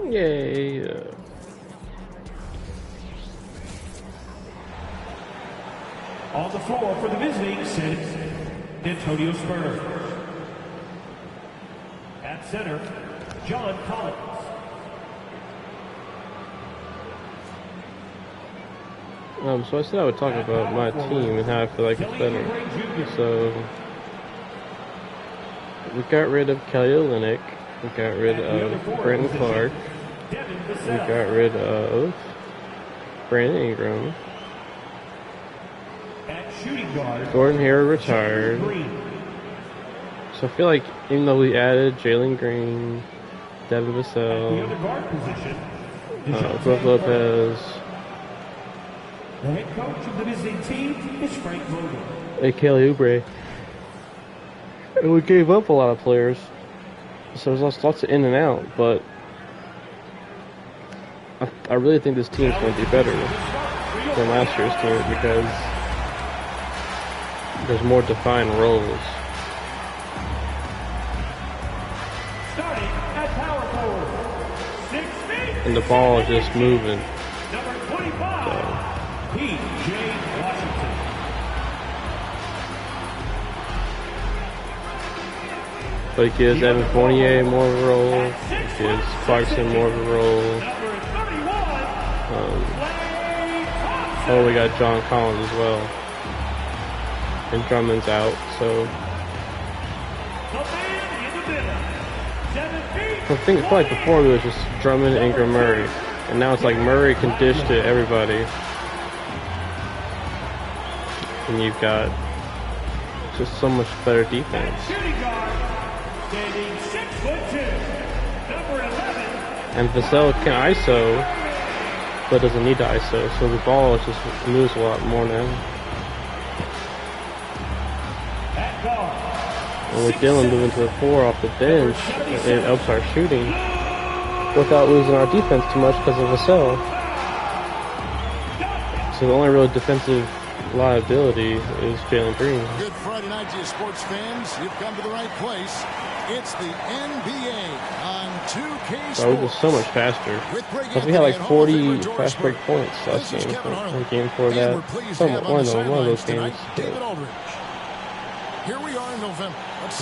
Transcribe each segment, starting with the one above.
Yay. On the floor for the visiting San Antonio Spurs. At center, John Collins. So I said I would talk about my team and how I feel like it's better. So we got rid of Kelly Olynyk. We got rid of Brandon Clark. We got rid of Brandon Ingram. Gordon Hayward retired. So I feel like even though we added Jalen Green, Devin Vassell, Brook Lopez, the head coach of the visiting team is Frank Vogel. And Kelly Oubre. And we gave up a lot of players. So there's lots of in and out, but I really think this team is going to be better than last year's team because there's more defined roles. Starting at power forward, 6 feet. And the ball is just moving. Number 25, P.J. Washington. But it gives Evan Fournier more of a role. It gives Clarkson more of a role. Oh, we got John Collins as well. And Drummond's out, so. I think it's like before it was just Drummond, Ingram, Murray. And now it's like Murray can dish to everybody. And you've got just so much better defense. And Vassell can ISO, but doesn't need to ISO, so the ball just moves a lot more now. And with Dylan moving to the 4 off the bench, it helps our shooting without losing our defense too much because of Vassell. So the only real defensive liability is Jalen Green. Good Friday night to you sports fans. You've come to the right place. It's the NBA on 2K Sports. Oh, it was so much faster. Because we had like 40 fast break points last game. In game 4 of that. One of those games. Here we are in November.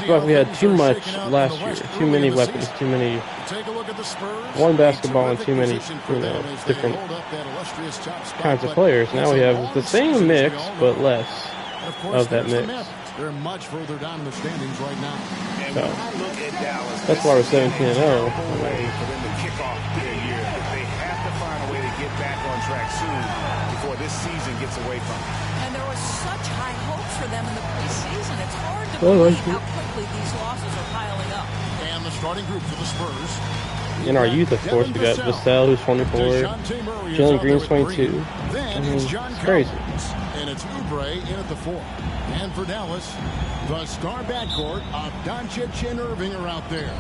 But we had too much last year. Too many weapons. Too many. One basketball and too many, different kinds of players. Now we have the same mix, but less of that mix. They're much further down in the standings right now. So, that's why we're 17-0. For them to kick off their year, they have to find a way to get back on track soon before this season gets away from them. And there was such high hopes for them in the preseason. It's hard to believe how quickly these losses are piling up. And the starting group for the Spurs. In our youth, of course, we got Vassell, who's 24, Jalen Green's 22. I mean, it's crazy. And it's Oubre in at the 4. And for Dallas, the star backcourt of Doncic and Irving are out there.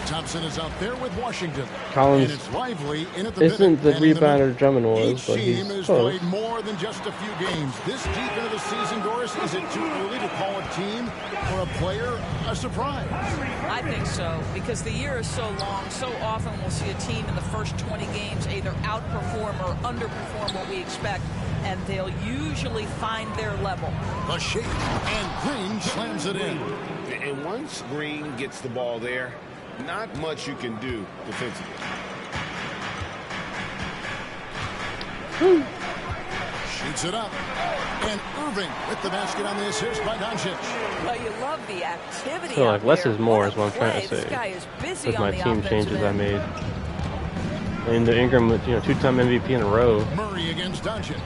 Thompson is out there with Washington. Collins and it's Lively in at the isn't the rebounder Drummond was, Each but he's team has close. played more than just a few games. This deep into the season, Doris, is it too early to call a team or a player a surprise? I think so, because the year is so long. So often we'll see a team in the first 20 games either outperform or underperform what we expect, and they'll usually find their level. A shake, and Green slams it in. And once Green gets the ball there, not much you can do defensively. Shoots it up. And Irving with the basket on the assist by Doncic. Well, you love the activity. So like less is more What is what I'm trying to This say. guy is busy With my on the team offensive changes I end. made. And the Ingram, 2-time MVP in a row. Murray against Doncic.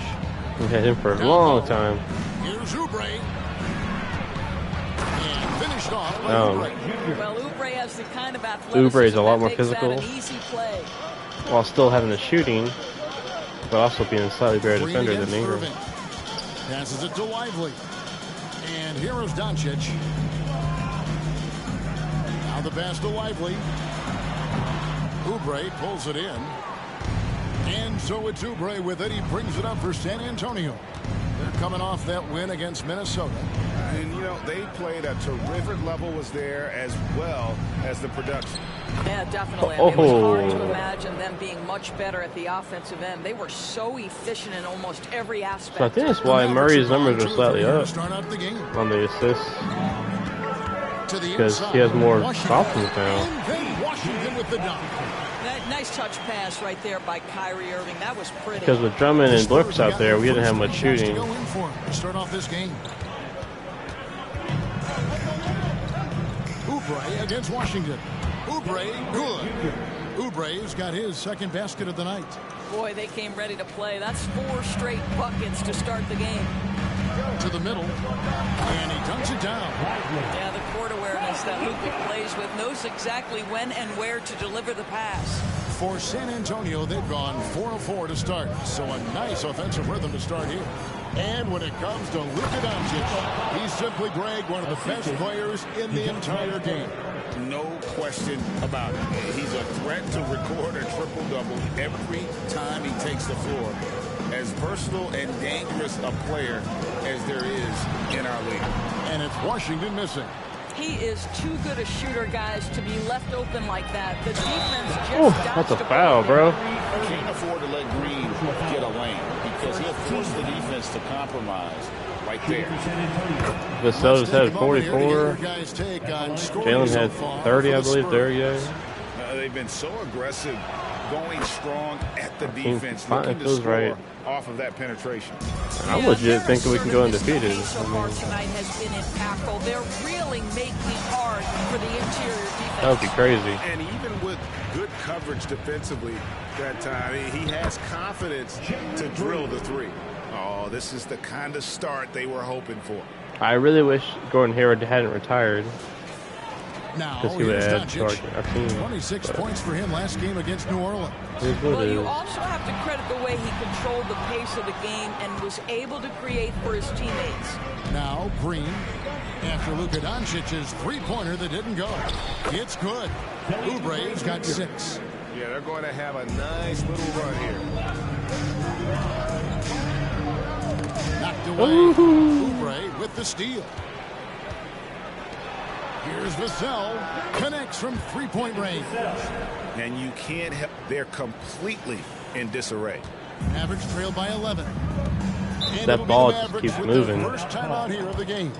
We've had him for a long time. Here's Oubre. And finished off by Oh. Oubre. Well, Oubre has the kind of athleticism Oubre is a lot that more makes that physical. an easy play. While still having the shooting, but also being a slightly better Green defender than against Ingram. Irving. Passes it to Lively. And here is Doncic. Now the pass to Lively. Oubre pulls it in. And so it's Oubre with it. He brings it up for San Antonio. They're coming off that win against Minnesota. And, they played a terrific level was there as well as the production. Yeah, definitely. I mean, it was hard to imagine them being much better at the offensive end. They were so efficient in almost every aspect. So I think that's why Murray's numbers are slightly up on the assists. Because he has more confidence now. Washington with the dunk. Nice touch pass right there by Kyrie Irving. That was pretty. Because with Drummond and Brooks out there, we didn't have much shooting. Start off this game. Oubre against Washington. Oubre, good. Oubre's got his second basket of the night. Boy, they came ready to play. That's 4 straight buckets to start the game. To the middle, and he dunks it down. Yeah, the court awareness that Luka plays with, knows exactly when and where to deliver the pass. For San Antonio, they've gone 4 of 4 to start, so a nice offensive rhythm to start here. And when it comes to Luka Doncic, he's simply, Greg, one of the best players in the entire game. No question about it. He's a threat to record a triple-double every time he takes the floor. As versatile and dangerous a player as there is in our league. And it's Washington missing. He is too good a shooter, guys, to be left open like that. The defense just that's a foul, bro. Can't afford to let Green get a lane because he'll force the defense to compromise right there. Vassell's had 44. Jalen had 30, I believe, there, yeah. They've been so aggressive, going strong at the defense, looking to score off of that penetration. I'm legit thinking we can go undefeated. So far tonight has been impactful. They're really making it hard for the interior defense. That would be crazy. And even with good coverage defensively that time, he has confidence to drill the 3. Oh, this is the kind of start they were hoping for. I really wish Gordon Hayward hadn't retired. Now, he would add 26 points for him last game against New Orleans. Well, you also have to credit the way he controlled the pace of the game and was able to create for his teammates. Now, Green, after Luka Doncic's three-pointer that didn't go. It's good. Oubre's got 6. Yeah, they're going to have a nice little run here. Knocked away. Oubre with the steal. Here's Vassell, connects from three-point range. And you can't help, they're completely in disarray. Mavericks trail by 11. And that ball just keeps moving. First time out here of the game.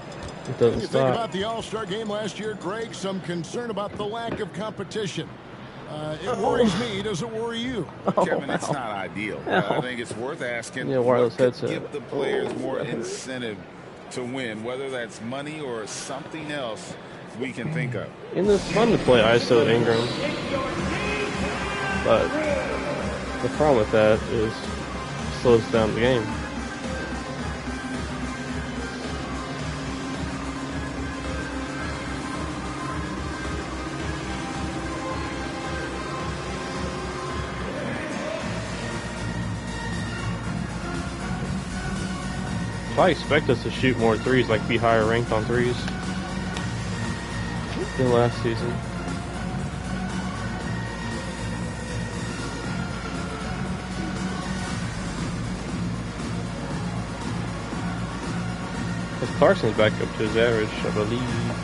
It doesn't when you stop. think about the All-Star game last year, Greg, some concern about the lack of competition. It worries me. Does it worry you? Kevin, it's not ideal. I think it's worth asking. Yeah, wireless headset. Give the players more incentive to win, whether that's money or something else we can think of. And it's fun to play ISO Ingram, but the problem with that is it slows down the game. So I expect us to shoot more threes, like be higher ranked on threes than last season. Because Clarkson's back up to his average, I believe.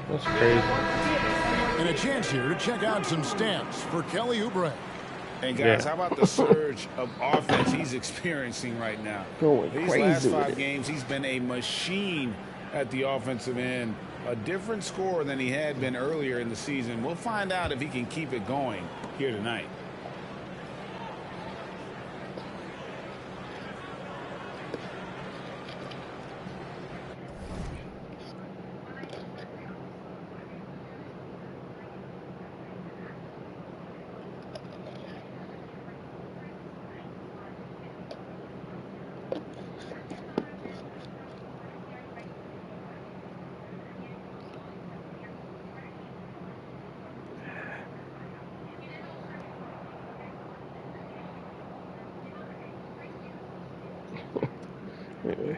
That's crazy. And a chance here to check out some stats for Kelly Oubre. And guys, how about the surge of offense he's experiencing right now? Going These crazy last 5 with it. games, he's been a machine at the offensive end. A different score than he had been earlier in the season. We'll find out if he can keep it going here tonight. Anyway.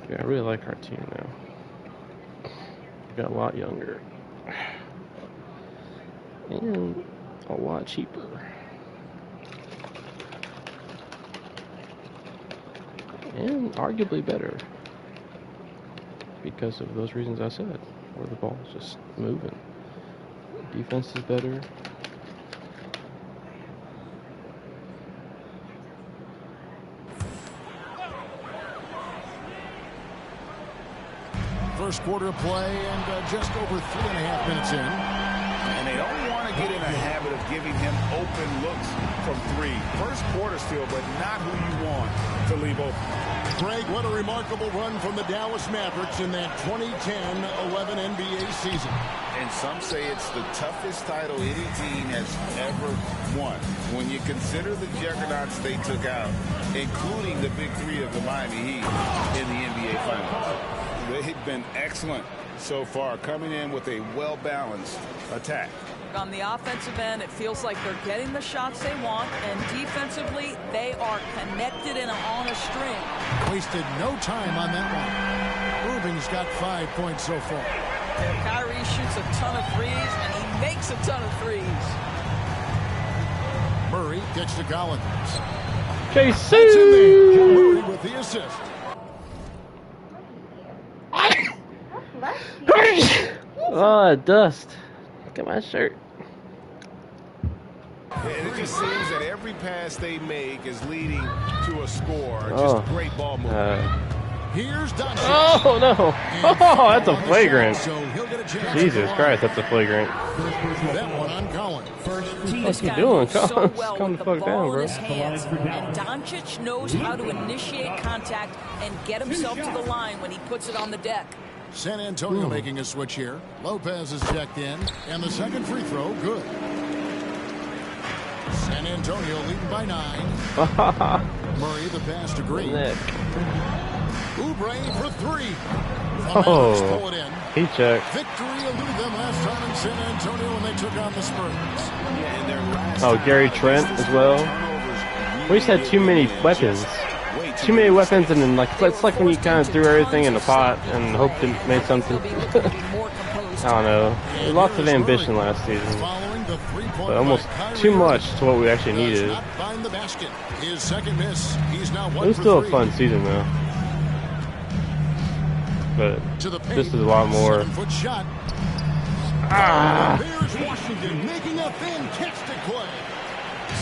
Yeah, I really like our team now. We got a lot younger. And a lot cheaper. And arguably better. Because of those reasons I said. Where the ball is just moving. Defense is better. First quarter play and just over 3.5 minutes in. And they don't want to get in a habit of giving him open looks from three. First quarter still, but not who you want to leave open. Greg, what a remarkable run from the Dallas Mavericks in that 2010-11 NBA season. And some say it's the toughest title any team has ever won. When you consider the juggernauts they took out, including the big three of the Miami Heat in the NBA Finals. They've been excellent so far, coming in with a well-balanced attack. On the offensive end, it feels like they're getting the shots they want, and defensively, they are connected and on a string. Wasted no time on that one. Irving's got 5 points so far. Kyrie shoots a ton of threes, and he makes a ton of threes. Murray gets to Collins. Casey! That's in there. Murray with the assist. Oh, dust. Look at my shirt. And it just seems that every pass they make is leading to a score. Just great ball movement. Here's Dunn. Oh, no. Oh, that's a flagrant. Jesus Christ, that's a flagrant. That one on Collins. What's he doing, Collins? Well Calm the fuck down, bro. And Doncic knows how to initiate contact and get himself to the line when he puts it on the deck. San Antonio making a switch here. Lopez is checked in, and the second free throw, good. San Antonio leading by 9. Murray the pass to Green. Oubre for 3. Pull it in. He checked. Victory eluded them last time in San Antonio when they took on the Spurs. Oh, Gary Trent as well. We just had too many weapons. Too many weapons, and then it's like when you kind of threw everything in a pot and hoped it made something. I don't know. Lots of ambition last season, but almost too much to what we actually needed. It was still a fun season though, but this is a lot more.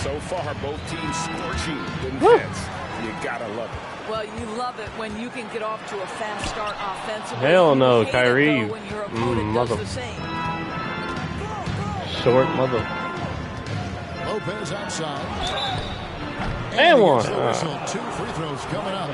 So far, both teams scorching defense. You gotta love it. Well, you love it when you can get off to a fast start offensively. Hell no, Kyrie. Mother. Short mother. Lopez outside. And one. 2 free throws coming up.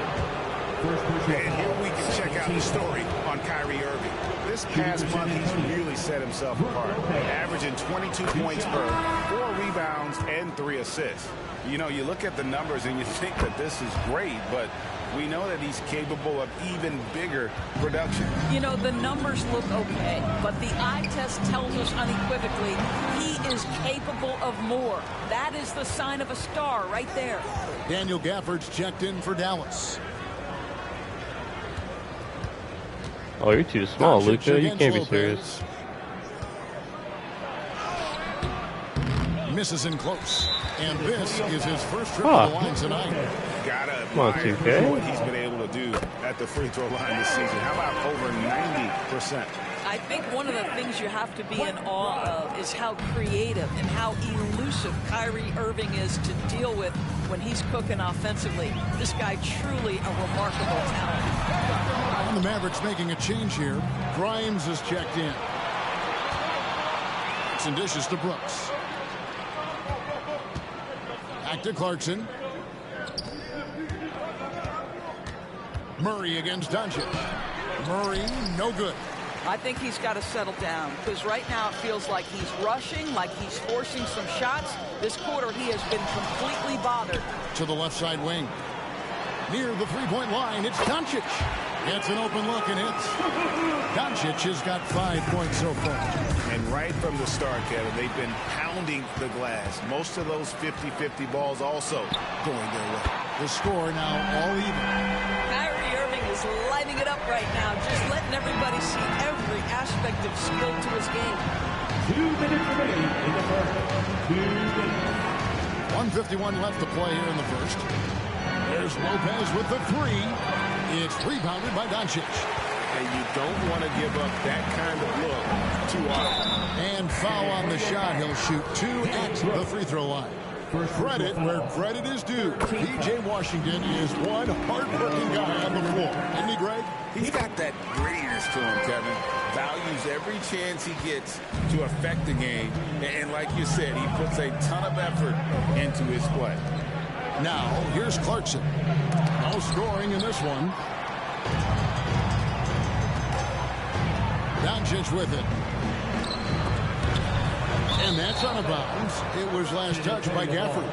And here we can check out the story on Kyrie Irving. This past month, he's really set himself apart, averaging 22 points per 4 rebounds and 3 assists. You know, you look at the numbers and you think that this is great, but we know that he's capable of even bigger production. You know, the numbers look okay, but the eye test tells us unequivocally he is capable of more. That is the sign of a star right there. Daniel Gafford's checked in for Dallas. Oh, you're too small, Luka. You can't be serious. Misses in close. And this is his first trip to the line tonight. Gotta Come on, admire 2K. what he's been able to do at the free throw line this season. How about over 90%? I think one of the things you have to be in awe of is how creative and how elusive Kyrie Irving is to deal with when he's cooking offensively. This guy truly a remarkable talent. And the Mavericks making a change here. Grimes is checked in. Some dishes to Brooks. Back to Clarkson. Murray against Doncic. Murray, no good. I think he's got to settle down because right now it feels like he's rushing, like he's forcing some shots. This quarter he has been completely bothered. To the left side wing. Near the three-point line, it's Doncic. Gets an open look and hits. Doncic has got 5 points so far. And right from the start, Kevin, they've been pounding the glass. Most of those 50-50 balls also going their way. The score now all even. Kyrie Irving is lighting it up right now, just letting everybody see every aspect of skill to his game. 2 minutes remaining in the first. 2 minutes. 1:51 left to play here in the first. There's Lopez with the 3. It's rebounded by Doncic. And you don't want to give up that kind of look too often. And foul on the shot. He'll shoot 2 at the free throw line. Credit where credit is due. P.J. Washington is one hard-working guy on the floor. Isn't he, Greg? He's got that grittiness to him, Kevin. Values every chance he gets to affect the game. And like you said, he puts a ton of effort into his play. Now, here's Clarkson. No scoring in this one. Doncic with it. And that's out of bounds. It was last touched by Gafford.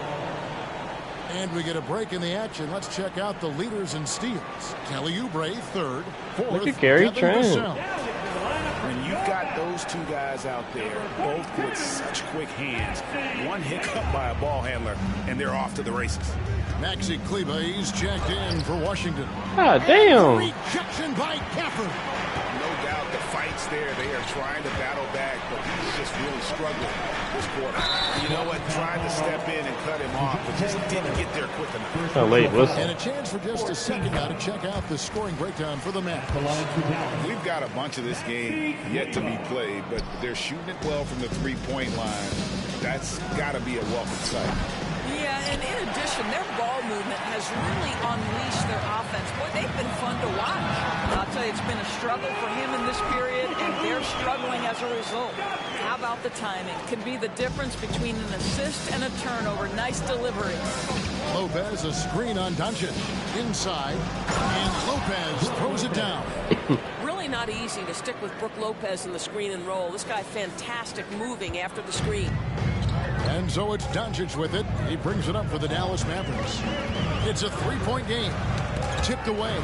And we get a break in the action. Let's check out the leaders in steals. Kelly Oubre, 3rd. 4th, Look at Gary Trent. When you've got those 2 guys out there, both with such quick hands, one hiccup by a ball handler, and they're off to the races. Maxi Kleber, he's checked in for Washington. Ah, damn. Rejection by Gafford. No doubt the fight's there. They are trying to battle back, but he's just really struggling this quarter. You know what? Tried to step in and cut him off, but just didn't get there quick enough. A late whistle. And a chance for just a second now to check out the scoring breakdown for the match. We've got a bunch of this game yet to be played, but they're shooting it well from the three-point line. That's got to be a welcome sight. Yeah, and in addition, their ball movement has really unleashed their offense. Boy, they've been fun to watch. I'll tell you, it's been a struggle for him in this period, and they're struggling as a result. How about the timing? Can be the difference between an assist and a turnover. Nice delivery. Lopez, a screen on Doncic. Inside, and Lopez throws it down. Really not easy to stick with Brook Lopez in the screen and roll. This guy fantastic moving after the screen. And so it's Doncic with it. He brings it up for the Dallas Mavericks. It's a 3-point game. Tipped away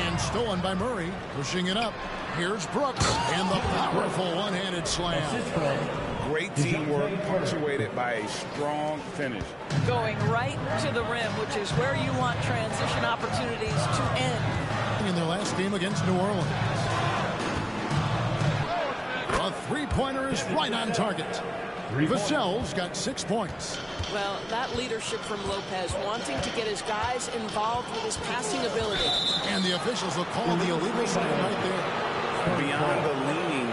and stolen by Murray. Pushing it up. Here's Brooks and the powerful one-handed slam. Great teamwork punctuated by a strong finish. Going right to the rim, which is where you want transition opportunities to end. In their last game against New Orleans. A 3-pointer is right on target. Vassell's got 6 points. Well, that leadership from Lopez, wanting to get his guys involved with his passing ability. And the officials will call the illegal sign right there. Beyond the leaning,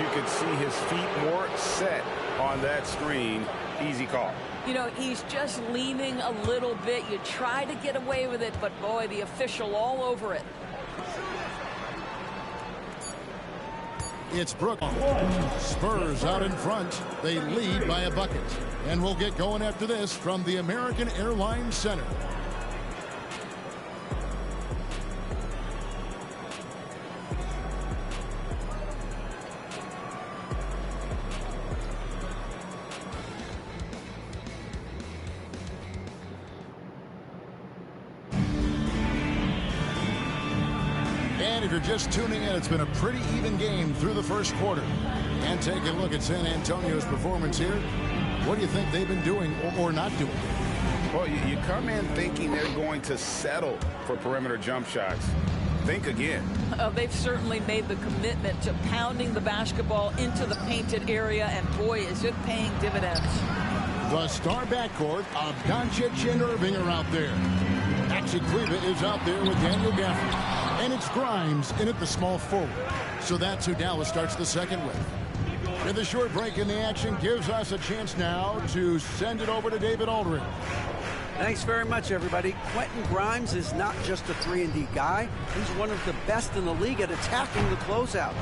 you could see his feet more set on that screen. Easy call. You know, he's just leaning a little bit. You try to get away with it, but boy, the official all over it. It's Brook. Spurs out in front. They lead by a bucket. And we'll get going after this from the American Airlines Center. And if you're just tuning in, it's been a pretty even game through the first quarter. And taking a look at San Antonio's performance here, what do you think they've been doing or not doing? Well, you come in thinking they're going to settle for perimeter jump shots. Think again. They've certainly made the commitment to pounding the basketball into the painted area, and boy, is it paying dividends. The star backcourt of Doncic and Irving are out there. Maxi Kleber is out there with Daniel Gafford. And it's Grimes in at the small forward. So that's who Dallas starts the second with. And the short break in the action gives us a chance now to send it over to David Aldridge. Thanks very much, everybody. Quentin Grimes is not just a 3-and-D guy. He's one of the best in the league at attacking the closeout.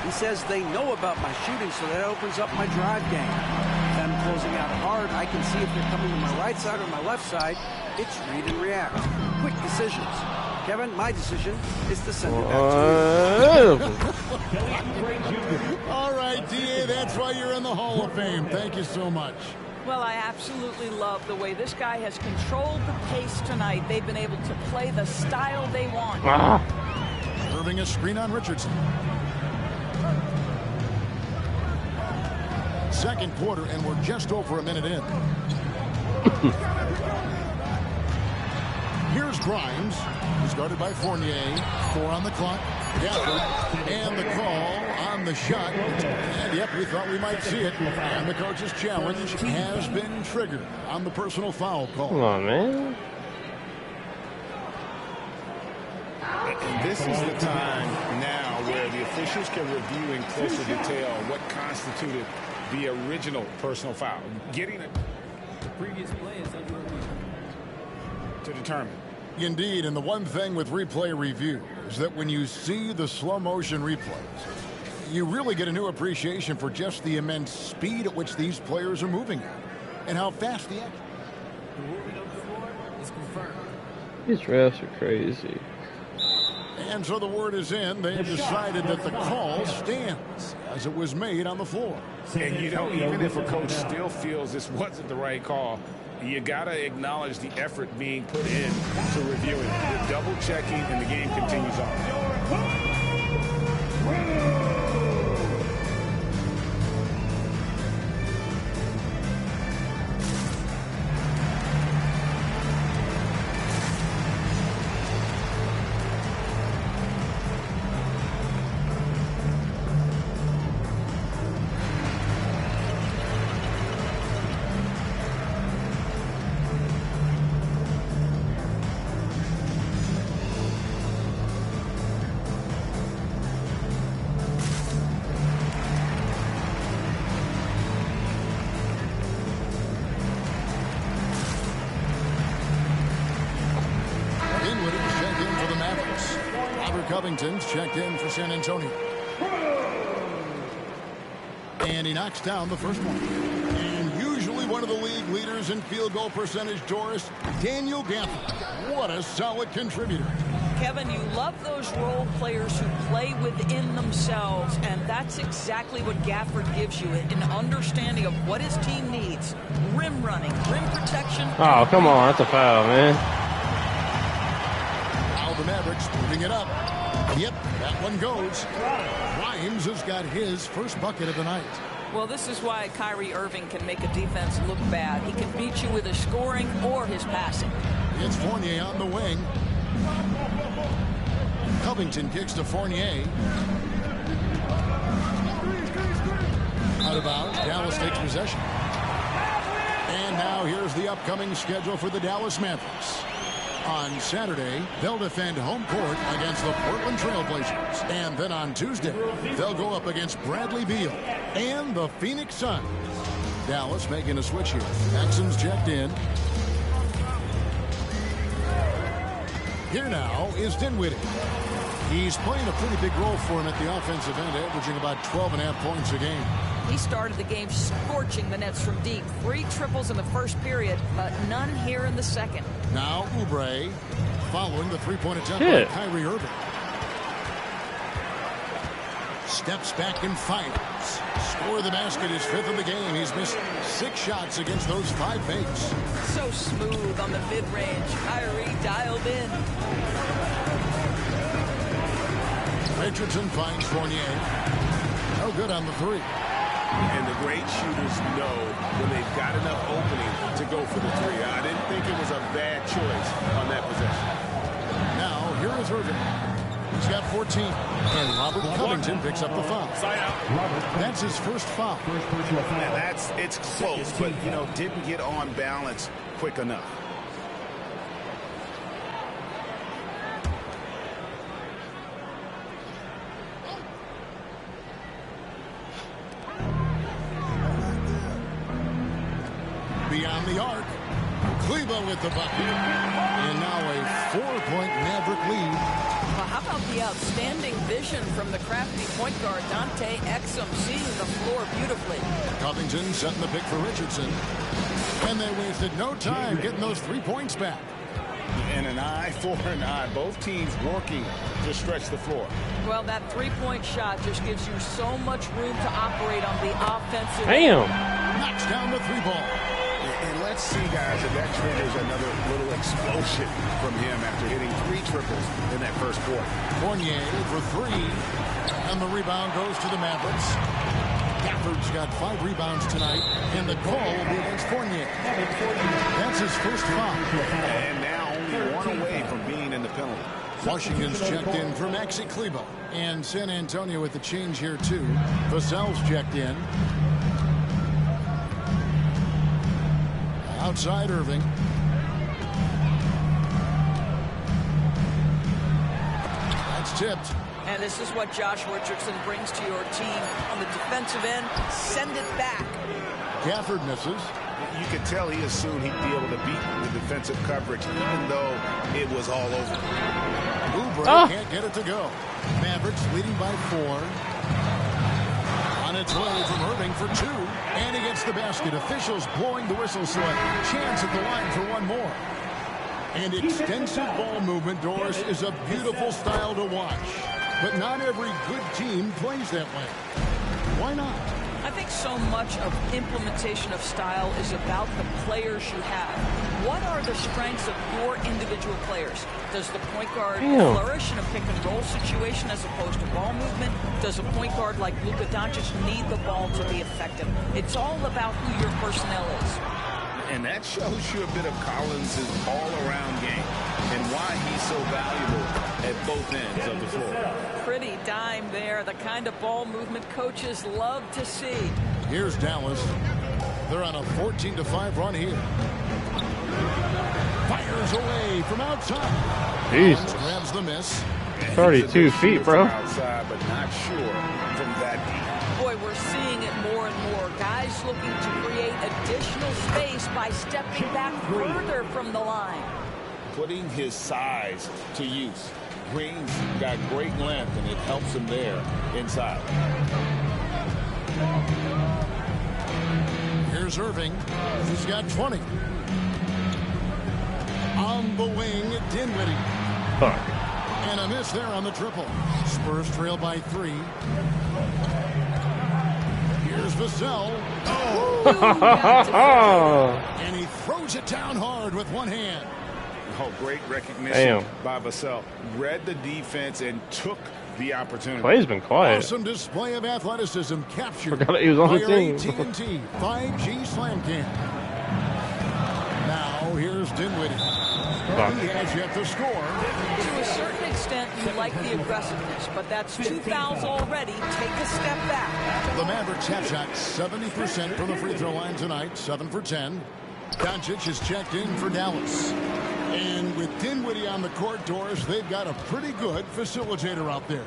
He says they know about my shooting, so that opens up my drive game. If I'm closing out hard, I can see if they're coming to my right side or my left side. It's read and react. Quick decisions. Kevin, my decision is to send it back to you. All right, D.A., that's why you're in the Hall of Fame. Thank you so much. Well, I absolutely love the way this guy has controlled the pace tonight. They've been able to play the style they want. Irving a screen on Richardson. Second quarter, and we're just over a minute in. Here's Grimes. He's guarded by Fournier. 4 on the clock. Gafford. And the call on the shot. And yep, we thought we might see it. And the coach's challenge has been triggered on the personal foul call. Come on, man. This is the time now where the officials can review in closer detail what constituted the original personal foul. Getting it. The previous play is under review. To determine. Indeed, and the one thing with replay review is that when you see the slow motion replays, you really get a new appreciation for just the immense speed at which these players are moving at and how fast the action. The ruling on the floor is confirmed. These refs are crazy. And so the word is in. They've decided that the call stands as it was made on the floor. And you know, even if a coach still feels this wasn't the right call, you got to acknowledge the effort being put in to reviewing it. The double checking, and the game continues on. Covington's checked in for San Antonio. And he knocks down the first one. And usually one of the league leaders in field goal percentage, Doris, Daniel Gafford. What a solid contributor. Kevin, you love those role players who play within themselves, and that's exactly what Gafford gives you, an understanding of what his team needs. Rim running, rim protection. Oh, come on. That's a foul, man. Now the Mavericks moving it up. Yep, that one goes. Grimes has got his first bucket of the night. Well, this is why Kyrie Irving can make a defense look bad. He can beat you with his scoring or his passing. It's Fournier on the wing. Covington kicks to Fournier. Out of bounds. Dallas takes possession. And now here's the upcoming schedule for the Dallas Mavericks. On Saturday, they'll defend home court against the Portland Trail Blazers. And then on Tuesday, they'll go up against Bradley Beal and the Phoenix Suns. Dallas making a switch here. Exum's checked in. Here now is Dinwiddie. He's playing a pretty big role for him at the offensive end, averaging about 12.5 points a game. He started the game scorching the Nets from deep. 3 triples in the first period, but none here in the second. Now Oubre following the three-point attempt by Kyrie Irving. Steps back and fires. Score the basket, his 5th of the game. He's missed 6 shots against those 5 makes. So smooth on the mid-range. Kyrie dialed in. Richardson finds Fournier. No good on the 3. And the great shooters know when they've got enough opening to go for the 3. I didn't think it was a bad choice on that possession. Now, here is Irving. He's got 14. And Robert Covington picks up the foul. That's his first foul. And it's close, but, you know, didn't get on balance quick enough. Beyond the arc, Cleveland with the bucket. And now a 4-point Maverick lead. Well, how about the outstanding vision from the crafty point guard, Dante Exum, seeing the floor beautifully. Covington setting the pick for Richardson. And they wasted no time getting those 3 points back. And an eye for an eye. Both teams working to stretch the floor. Well, that 3-point shot just gives you so much room to operate on the offensive. Damn. Knocks down the 3 ball. And let's see, guys, if that triggers another little explosion from him after hitting 3 triples in that first quarter. Fournier for 3. And the rebound goes to the Mavericks. Gafford's got 5 rebounds tonight, and the call will be against Fournier. That's his first foul. And now only 1 away from being in the penalty. Washington's checked in for Maxi Kleber. And San Antonio with the change here, too. Vassell's checked in. Outside Irving. That's tipped. And this is what Josh Richardson brings to your team on the defensive end. Send it back. Gafford misses. You could tell he assumed he'd be able to beat the defensive coverage, even though it was all over. Oubre can't get it to go. Mavericks leading by 4. On its way from Irving for 2. And he gets the basket. Officials blowing the whistle, so a chance at the line for 1 more. And extensive ball movement, Doris, is a beautiful style to watch. But not every good team plays that way. Why not? I think so much of implementation of style is about the players you have. What are the strengths of your individual players? Does the point guard flourish in a pick-and-roll situation as opposed to ball movement? Does a point guard like Luka Doncic need the ball to be effective? It's all about who your personnel is. And that shows you a bit of Collins' all-around game and why he's so valuable at both ends of the floor. Pretty dime there, the kind of ball movement coaches love to see. Here's Dallas. They're on a 14-5 run here. Fires away from outside. Jesus. Grabs the miss. 32 feet, bro. Outside, but not sure from that deep. Boy, we're seeing it more and more. Guys looking to create additional space by stepping back further from the line. Putting his size to use. Green's got great length, and it helps him there inside. Here's Irving. He's got 20. On the wing, Dinwiddie. Fuck. And a miss there on the triple. Spurs trail by 3. Here's Vassell. And he throws it down hard with 1 hand. Oh, great recognition by Vassell. Read the defense and took the opportunity. Clay's been quiet. Awesome display of athleticism captured. Forgot he was on the team. AT&T 5G Slam Cam. Now here's Dinwiddie. He has yet to score. To a certain extent, you like the aggressiveness, but that's 2 fouls already. Take a step back. The Mavericks have shot 70% from the free throw line tonight, 7 for 10. Doncic is checked in for Dallas. And with Dinwiddie on the court, Doris, they've got a pretty good facilitator out there.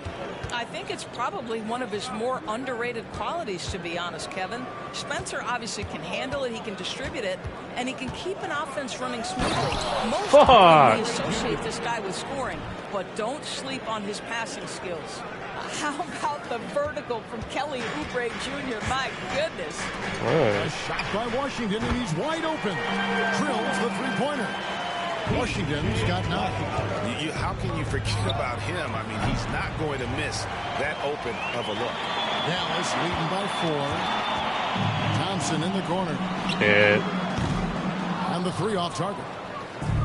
I think it's probably one of his more underrated qualities, to be honest, Kevin. Spencer obviously can handle it, he can distribute it, and he can keep an offense running smoothly. Most often we associate this guy with scoring, but don't sleep on his passing skills. How about the vertical from Kelly Oubre Jr.? My goodness. A shot by Washington, and he's wide open. Drills the three-pointer. Washington's got 9. How can you forget about him? I mean, he's not going to miss that open of a look. Dallas leading by 4. Thompson in the corner. And the 3 off target.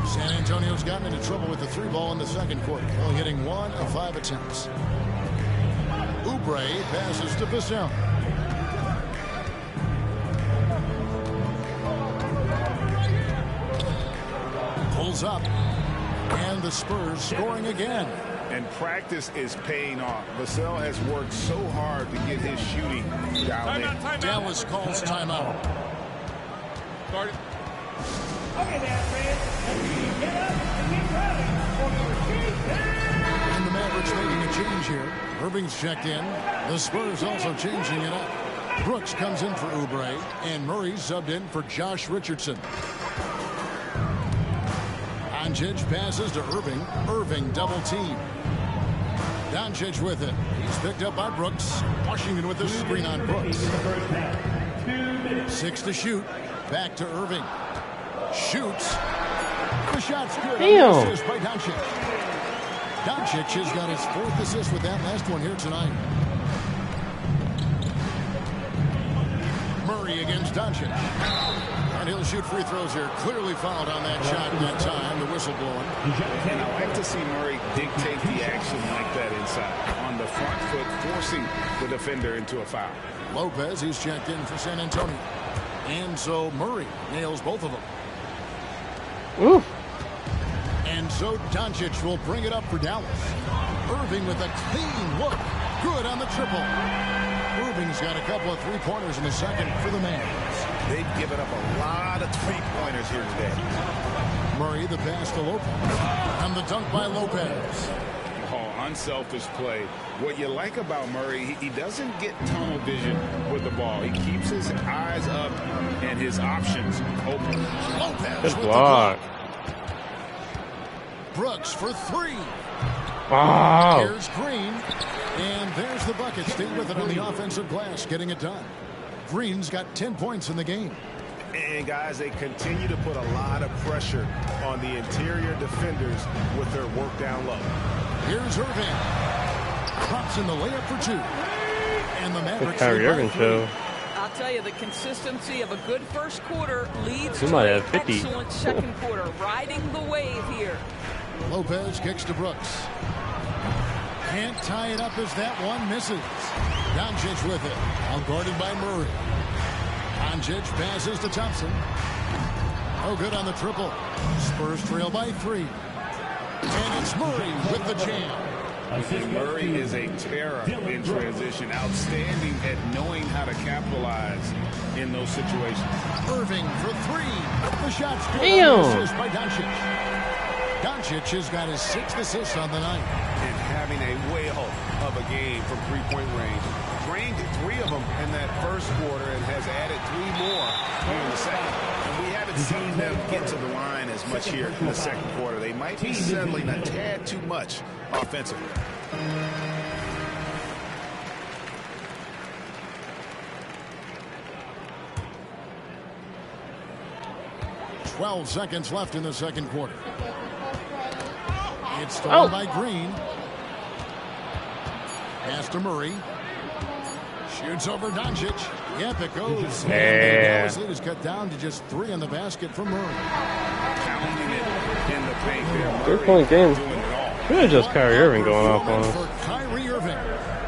San Antonio's gotten into trouble with the 3 ball in the second quarter, only hitting 1 of 5 attempts. Oubre passes to Vassell. Pulls up. And the Spurs scoring again. And practice is paying off. Vassell has worked so hard to get his shooting dialed in. Dallas calls timeout. Started. Okay, there, Fred. Get up and get ready. And the Mavericks making a change here. Irving's checked in. The Spurs also changing it up. Brooks comes in for Oubre. And Murray subbed in for Josh Richardson. Doncic passes to Irving. Irving double team. Doncic with it. He's picked up by Brooks. Washington with the screen on Brooks. 6 to shoot. Back to Irving. Shoots. The shot's good. Damn. Assist by Doncic. Doncic has got his 4th assist with that last one here tonight. Murray against Doncic. And he'll shoot free throws here. Clearly fouled on that shot that time. The whistle blowing. And I like to see Murray dictate the action like that inside. On the front foot, forcing the defender into a foul. Lopez, he's checked in for San Antonio. And so Murray nails both of them. Ooh. And so Doncic will bring it up for Dallas. Irving with a clean look. Good on the triple. Irving's got a couple of three-pointers in the second for the Mavs. They've given up a lot of three-pointers here today. Murray, the pass to Lopez. And the dunk by Lopez. Oh, unselfish play. What you like about Murray, he doesn't get tunnel vision with the ball. He keeps his eyes up and his options open. Lopez Good block. Brooks for three. Wow. Here's Green. And there's the bucket. Stay with it on the offensive glass, getting it done. Green's got 10 points in the game. And guys, they continue to put a lot of pressure on the interior defenders with their work down low. Here's Irving. Drops in the layup for two. And the Mavericks. Kyrie Irving show. I'll tell you, the consistency of a good first quarter leads He to might an have 50. excellent second quarter, riding the wave here. Lopez kicks to Brooks. Can't tie it up as that one misses. Doncic with it. Outguarded by Murray. Doncic passes to Thompson. Oh, good on the triple. Spurs trail by 3. And it's Murray with the jam. And Murray is a terror in transition. Outstanding at knowing how to capitalize in those situations. Irving for 3. The shot's good. Damn. Assist by Doncic. Doncic has got his 6th assist on the night. And having a whale of a game from three-point range. Drained 3 of them in that first quarter and has added 3 more here in the second. And we haven't seen them get to the line as much here in the second quarter. They might be settling a tad too much offensively. .12 seconds left in the second quarter. It's stolen by Green. Pass to Murray. Shoots over Doncic. Yep, it goes. And the lead is cut down to just 3 in the basket from Murray. Pounding it in the paint there. 3-point game. Really just Kyrie Irving going off on us. For Kyrie Irving,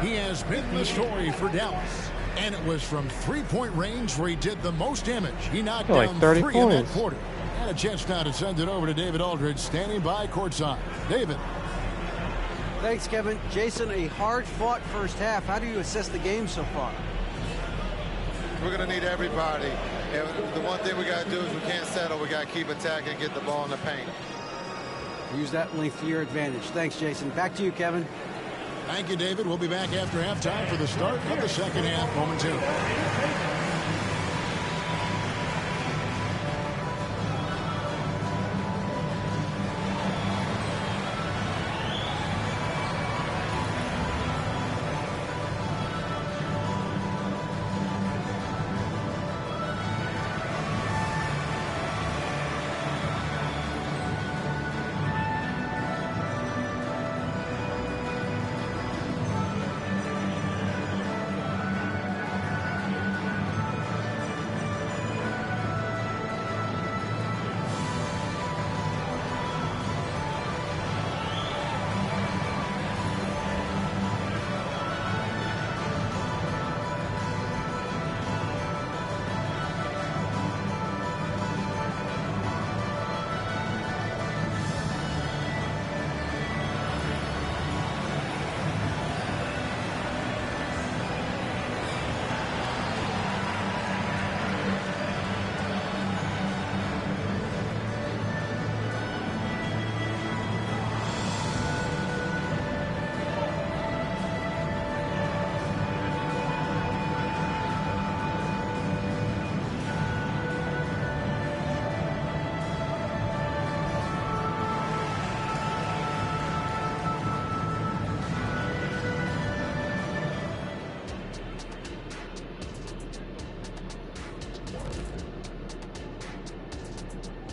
he has been the story for Dallas. And it was from 3-point range where he did the most damage. He knocked down 30 3 points. in that quarter. And a chance now to send it over to David Aldridge, standing by courtside. David. Thanks, Kevin. Jason, a hard-fought first half. How do you assess the game so far? We're going to need everybody. And the one thing we got to do is we can't settle. We got to keep attacking and get the ball in the paint. Use that length to your advantage. Thanks, Jason. Back to you, Kevin. Thank you, David. We'll be back after halftime for the start of the second half momentarily.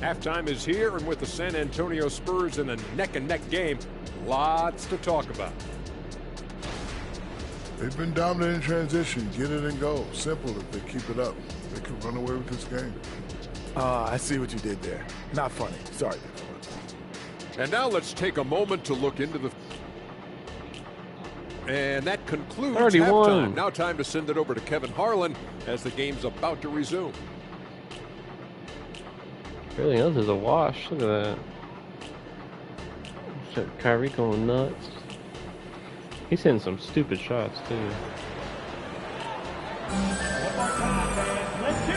Halftime is here, and with the San Antonio Spurs in a neck-and-neck game, lots to talk about. They've been dominant in transition. Get it and go. Simple. If they keep it up, they can run away with this game. I see what you did there. Not funny. Sorry. And now let's take a moment to look into the... And that concludes 31. halftime. Now time to send it over to Kevin Harlan as the game's about to resume. Everything else is a wash. Look at that. Kyrie going nuts. He's hitting some stupid shots, too.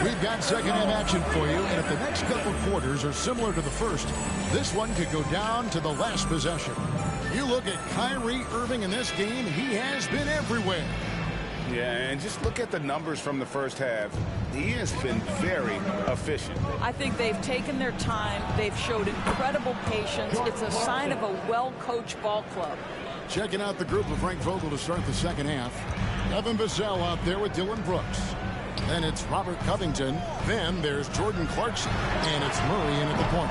We've got second half action for you, and if the next couple quarters are similar to the first, this one could go down to the last possession. You look at Kyrie Irving in this game, he has been everywhere. Yeah, and just look at the numbers from the first half. He has been very efficient. I think they've taken their time. They've showed incredible patience. It's a sign of a well-coached ball club. Checking out the group of Frank Vogel to start the second half. Evan Vassell out there with Dylan Brooks. Then it's Robert Covington. Then there's Jordan Clarkson. And it's Murray in at the point.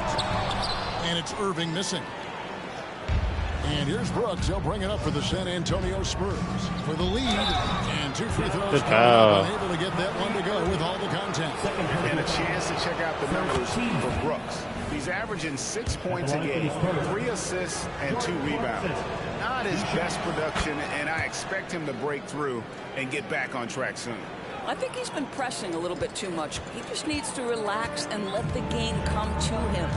And it's Irving missing. And here's Brooks. He'll bring it up for the San Antonio Spurs for the lead. And 2 free throws. Unable to get that one to go with all the content. And a chance to check out the numbers for Brooks. He's averaging 6 points a game, 3 assists, and 2 rebounds. Not his best production, and I expect him to break through and get back on track soon. I think he's been pressing a little bit too much. He just needs to relax and let the game come to him.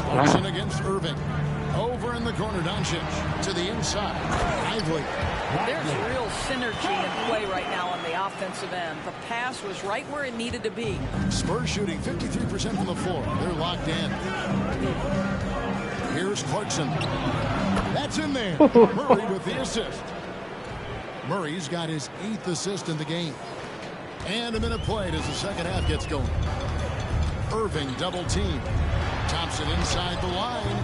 Clarkson against Irving. Over in the corner, Doncic to the inside. Lively. There's real synergy in play right now on the offensive end. The pass was right where it needed to be. Spurs shooting 53% from the floor. They're locked in. Here's Clarkson. That's in there. Murray with the assist. Murray's got his 8th assist in the game. And a minute played as the second half gets going. Irving double team. Thompson inside the line.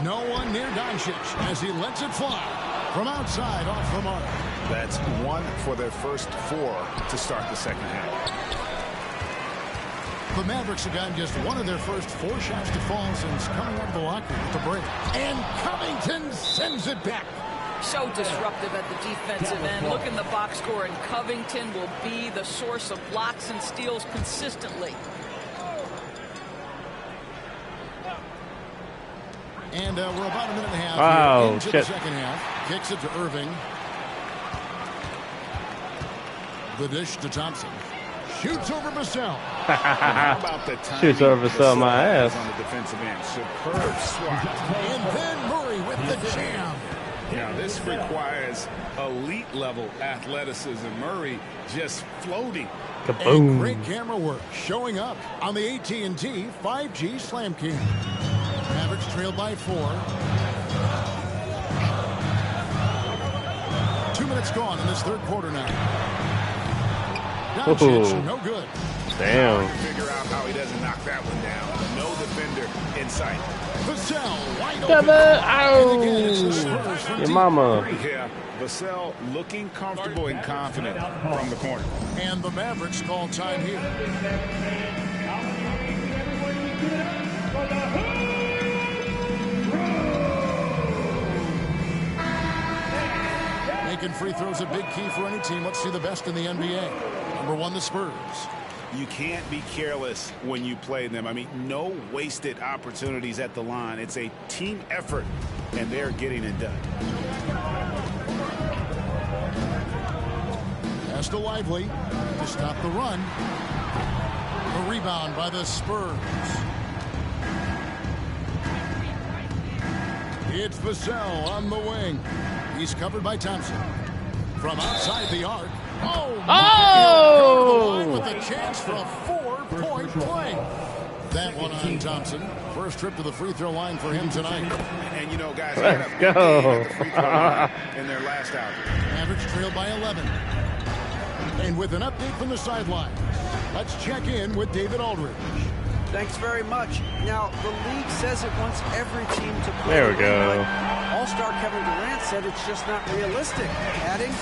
No one near Doncic as he lets it fly from outside off the mark. That's 1 for their first 4 to start the second half. The Mavericks have gotten just 1 of their first 4 shots to fall since coming out of the locker room at the break. And Covington sends it back. So disruptive at the defensive end. Look in the box score, and Covington will be the source of blocks and steals consistently. And we're about a minute and a half into the second half. Kicks it to Irving. The dish to Thompson. Shoots over Vassell. How about the time? Shoots over Vassell, my ass. On the defensive end. Superb swat. And then Murray with the jam. Now this requires elite level athleticism. Murray just floating. Kaboom. And great camera work showing up on the AT&T 5G Slam Cam. Mavericks trailed by 4. 2 minutes gone in this third quarter now. Doncic, no good. Damn. Figure out how he doesn't knock that one down. No defender in sight. Vassell wide open. Your mama. Yeah, Vassell looking comfortable and confident from the corner. And the Mavericks call time here. Making free throws a big key for any team. Let's see the best in the NBA. Number 1, the Spurs. You can't be careless when you play them. I mean, no wasted opportunities at the line. It's a team effort, and they're getting it done. Pass to Lively to stop the run. A rebound by the Spurs. It's Vassell on the wing. He's covered by Thompson. From outside the arc. With a chance for a 4-point play. That one on Thompson. First trip to the free throw line for him tonight. And you know, guys, let's go. In their last out. Mavericks trailed by 11. And with an update from the sideline, let's check in with David Aldridge. Thanks very much. Now, the league says it wants every team to play. There we go. All-Star Kevin Durant said it's just not realistic, adding,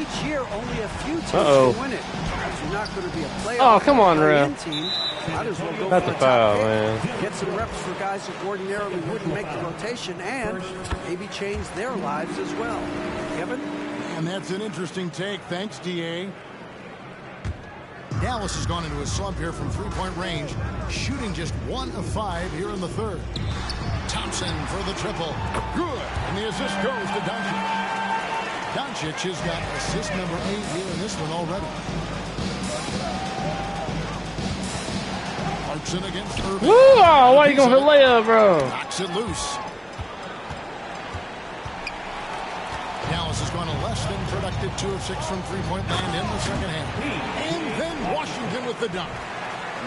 each year only a few teams can win it. If you're not going to be a player come on, ref. team, might as well go That's for a a foul, top pick. man. Get some reps for guys who ordinarily wouldn't make the rotation and maybe change their lives as well. Kevin? And that's an interesting take. Thanks, D.A. Dallas has gone into a slump here from three-point range, shooting just 1 of 5 here in the third. Thompson for the triple. Good. And the assist goes to Doncic. Doncic has got assist number 8 here in this one already. Clarkson against Irving. Woo! Why are you going for the layup, bro? Knocks it loose. Dallas has gone a less than productive 2 of 6 from three-point land in the second half. And then Washington with the dunk.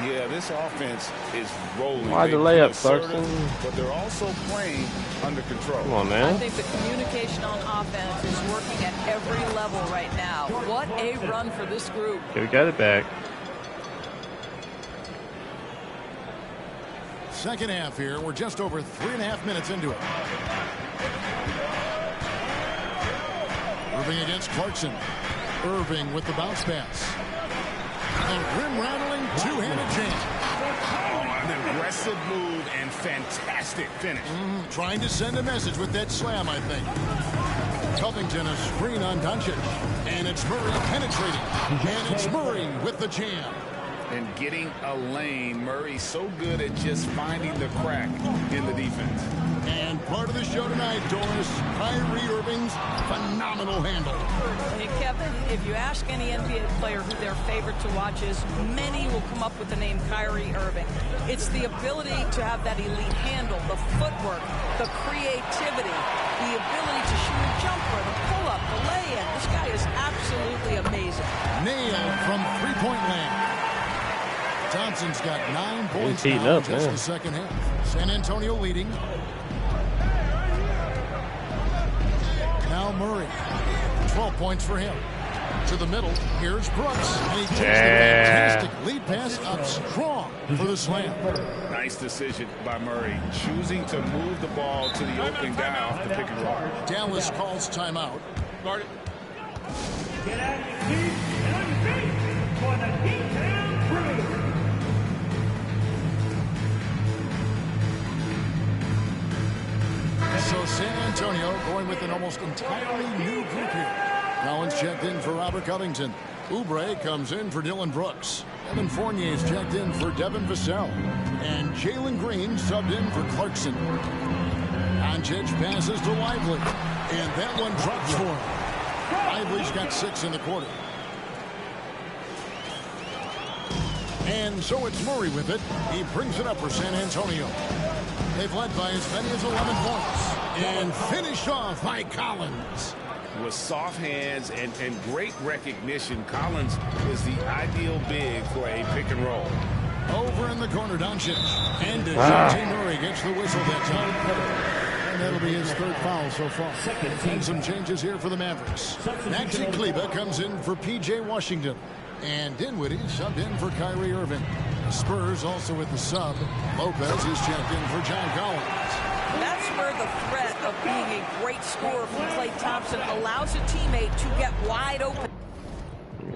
Yeah, this offense is rolling. Why the layup, Clarkson? But they're also playing under control. Come on, man. I think the communication on offense is working at every level right now. What a run for this group. Okay, we got it back. Second half here. We're just over 3.5 minutes into it. Irving against Clarkson. Irving with the bounce pass. A rim-rattling two-handed jam. Oh, an aggressive move and fantastic finish. Trying to send a message with that slam, I think. Covington a screen on Doncic. And it's Murray penetrating. And it's Murray with the jam. And getting a lane. Murray's so good at just finding the crack in the defense. And part of the show tonight, Doris, Kyrie Irving's phenomenal handle. Hey, Kevin, if you ask any NBA player who their favorite to watch is, many will come up with the name Kyrie Irving. It's the ability to have that elite handle, the footwork, the creativity, the ability to shoot a jumper, the pull-up, the lay-in. This guy is absolutely amazing. Nailed from three-point land. Thompson's got 9 points heating now up, in just man. the second half. San Antonio leading. Now Murray. 12 points for him. To the middle. Here's Brooks. And he takes the fantastic lead pass up strong for the slam. Nice decision by Murray. Choosing to move the ball to the open guy off the pick and roll. Dallas calls timeout. Guard it. Get out of your seat and on your feet for the Geektown Crew. So San Antonio going with an almost entirely new group here. Collins checked in for Robert Covington. Oubre comes in for Dylan Brooks. Evan Fournier's checked in for Devin Vassell. And Jalen Green subbed in for Clarkson. Doncic passes to Lively. And that one drops for him. Lively's got 6 in the quarter. And so it's Murray with it. He brings it up for San Antonio. They've led by as many as 11 points. And finished off by Collins. With soft hands and great recognition, Collins is the ideal big for a pick and roll. Over in the corner, Doncic. And DeJounte Murray gets the whistle that time. And that'll be his 3rd foul so far. And some changes here for the Mavericks. Maxi Kleber comes in for P.J. Washington. And Dinwiddie subbed in for Kyrie Irving. The Spurs also with the sub. Lopez is checked in for John Collins. That's where the threat of being a great scorer from Klay Thompson allows a teammate to get wide open.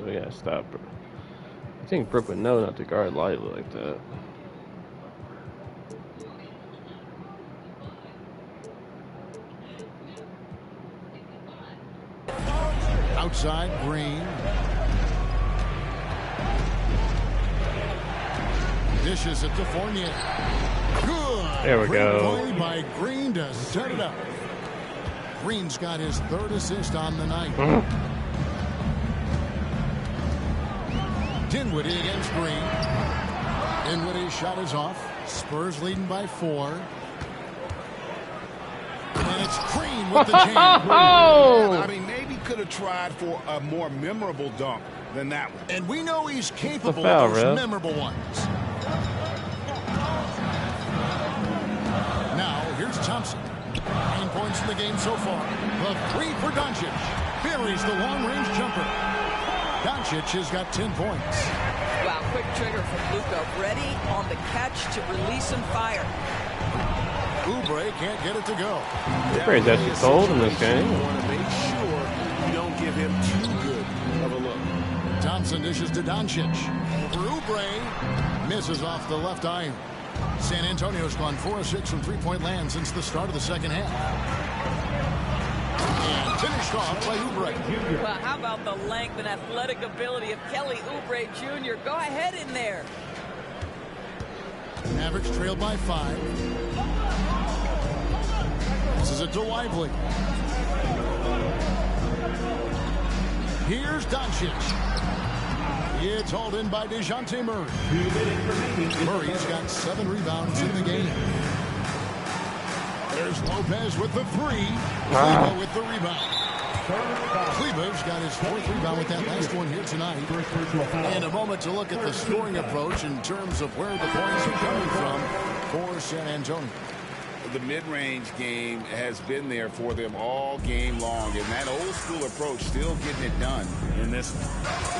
We gotta stop her. I think Brooke would know not to guard Lively like that. Outside, Green. Dishes it to Fournier. Good. There we go. Play by Green to set it up. Green's got his 3rd assist on the night. Dinwiddie against Green. Dinwiddie's shot is off. Spurs leading by 4. And it's Green with the jam. I mean, maybe could have tried for a more memorable dunk than that one. And we know he's capable foul, of those Rev. memorable ones. Now, here's Thompson. 9 points in the game so far. The 3 for Doncic. Buries the long-range jumper. Doncic has got 10 points. Wow, quick trigger from Luka. Ready on the catch to release and fire. Oubre can't get it to go. Oubre's actually cold in this game. You want to make sure you don't give him too good of a look. Thompson dishes to Doncic. For Oubre, misses off the left iron. San Antonio's gone 4 of 6 from three-point land since the start of the second half. And finished off by Oubre. Well, how about the length and athletic ability of Kelly Oubre Jr.? Go ahead in there. Mavericks trailed by 5. This is it to Lively. Here's Doncic. It's hauled in by DeJounte Murray. Murray's got 7 rebounds in the game. There's Lopez with the 3. Kleber with the rebound. Kleber's got his 4th rebound with that last one here tonight. And a moment to look at the scoring approach in terms of where the points are coming from for San Antonio. The mid-range game has been there for them all game long, and that old school approach still getting it done in this one.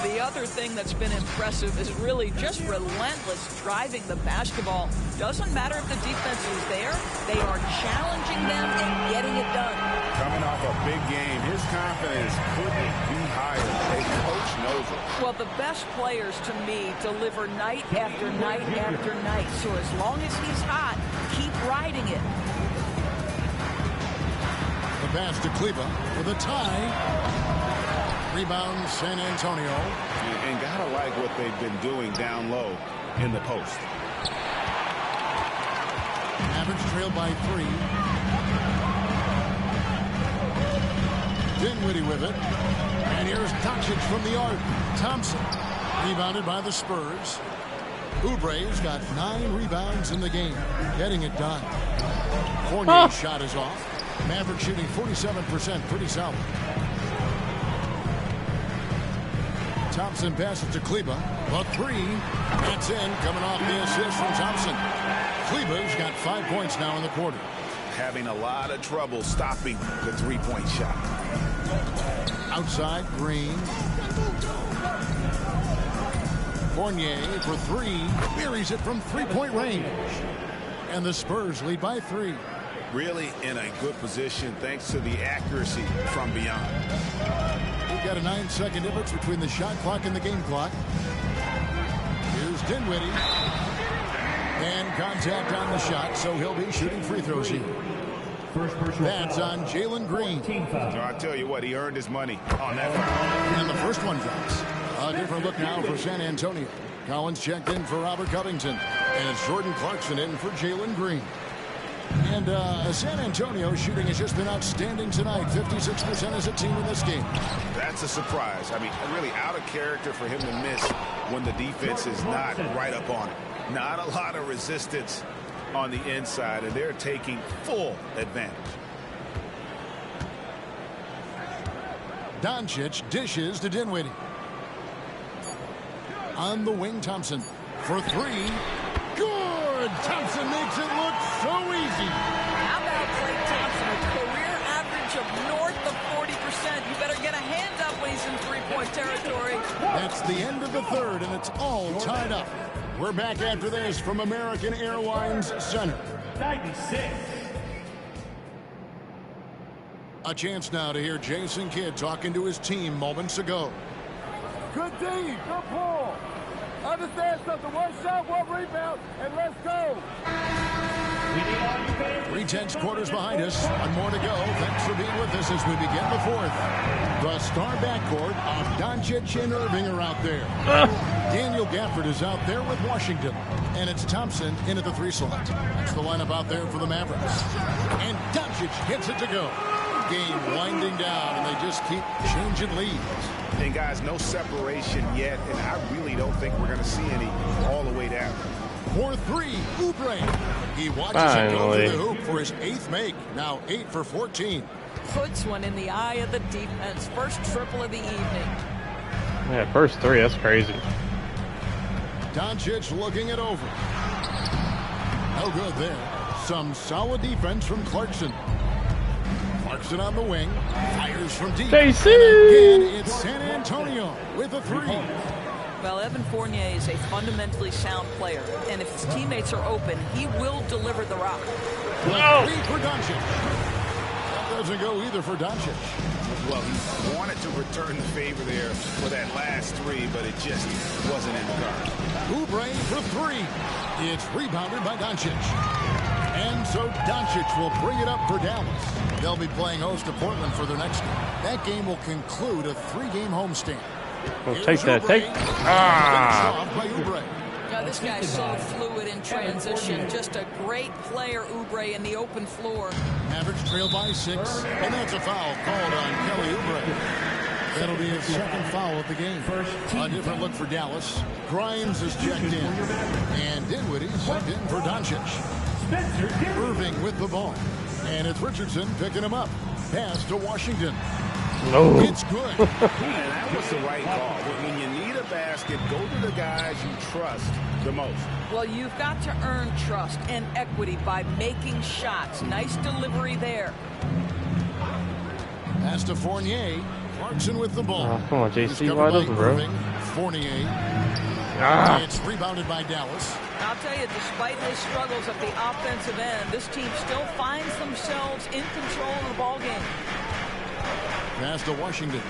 The other thing that's been impressive is really just relentless driving the basketball. Doesn't matter if the defense is there, they are challenging them and getting it done. Coming off a big game, his confidence couldn't be higher. The coach knows it. Well, the best players to me deliver night after night after night. So as long as he's hot, keep riding it. The pass to Kleber for the tie. Rebound San Antonio. And gotta like what they've been doing down low in the post. Mavericks trailed by 3. Dinwiddie with it. And here's Doncic from the arc. Thompson rebounded by the Spurs. Oubre's got 9 rebounds in the game. Getting it done. Fournier's shot is off. Maverick shooting 47%. Pretty solid. Thompson passes to Kleber. A 3. That's in. Coming off the assist from Thompson. Kleber's got 5 points now in the quarter. Having a lot of trouble stopping the three-point shot. Outside, Green. Fournier for 3. Buries it from three-point range. And the Spurs lead by 3. Really in a good position thanks to the accuracy from beyond. We've got a 9-second difference between the shot clock and the game clock. Here's Dinwiddie. And contact on the shot, so he'll be shooting free throws here. That's on Jalen Green. I tell you what, he earned his money on that foul. And the first one drops. A different look now for San Antonio. Collins checked in for Robert Covington. And it's Jordan Clarkson in for Jalen Green. And San Antonio shooting has just been outstanding tonight. 56% as a team in this game. That's a surprise. I mean, really out of character for him to miss when the defense is not right up on it. Not a lot of resistance on the inside, and they're taking full advantage. Doncic dishes to Dinwiddie. On the wing, Thompson for 3. Good! Thompson makes it look so easy. How about Klay Thompson? A career average of north of 40%. You better get a hand up when he's in three-point territory. That's the end of the third, and it's all tied up. We're back after this from American Airlines Center. 96. A chance now to hear Jason Kidd talking to his team moments ago. Good D, good pull. Understand something, 1 shot, 1 rebound, and let's go. 3 tenths quarters behind us. 1 more to go. Thanks for being with us as we begin the 4th. The star backcourt of Doncic and Irving are out there. Daniel Gafford is out there with Washington. And it's Thompson in at the 3 slot. That's the lineup out there for the Mavericks. And Doncic gets it to go. Game winding down, and they just keep changing leads. And guys, no separation yet, and I really don't think we're going to see any all the way down. For 3, Oubre. He watches it go through the hoop for his 8th make. Now 8 for 14. Puts one in the eye of the defense. First triple of the evening. Yeah, first 3. That's crazy. Doncic looking it over. No good there. Some solid defense from Clarkson. Clarkson on the wing. Fires from deep. JC! And again, it's San Antonio with a 3. Well, Evan Fournier is a fundamentally sound player, and if his teammates are open, he will deliver the rock. No. Three for Doncic. That doesn't go either for Doncic. Well, he wanted to return the favor there for that last three, but it just wasn't in the cards. Oubre for three. It's rebounded by Doncic. And so Doncic will bring it up for Dallas. They'll be playing host to Portland for their next game. That game will conclude a 3-game homestand. Well, take that. Take. Ah. By Oubre. Now, this guy's so fluid in transition. Just a great player, Oubre, in the open floor. Mavericks trail by 6. And that's a foul called on Kelly Oubre. That'll be his second foul of the game. A different look for Dallas. Grimes is checked in. And Dinwiddie's checked in for Doncic. Irving with the ball. And it's Richardson picking him up. Pass to Washington. No. It's good. And that was the right call. When you need a basket, go to the guys you trust the most. Well, you've got to earn trust and equity by making shots. Nice delivery there. Pass to Fournier. Clarkson with the ball. Oh, come on, JC, wide open, bro. Fournier. Ah. It's rebounded by Dallas. I'll tell you, despite his struggles at the offensive end, this team still finds themselves in control of the ball game. Pass to Washington.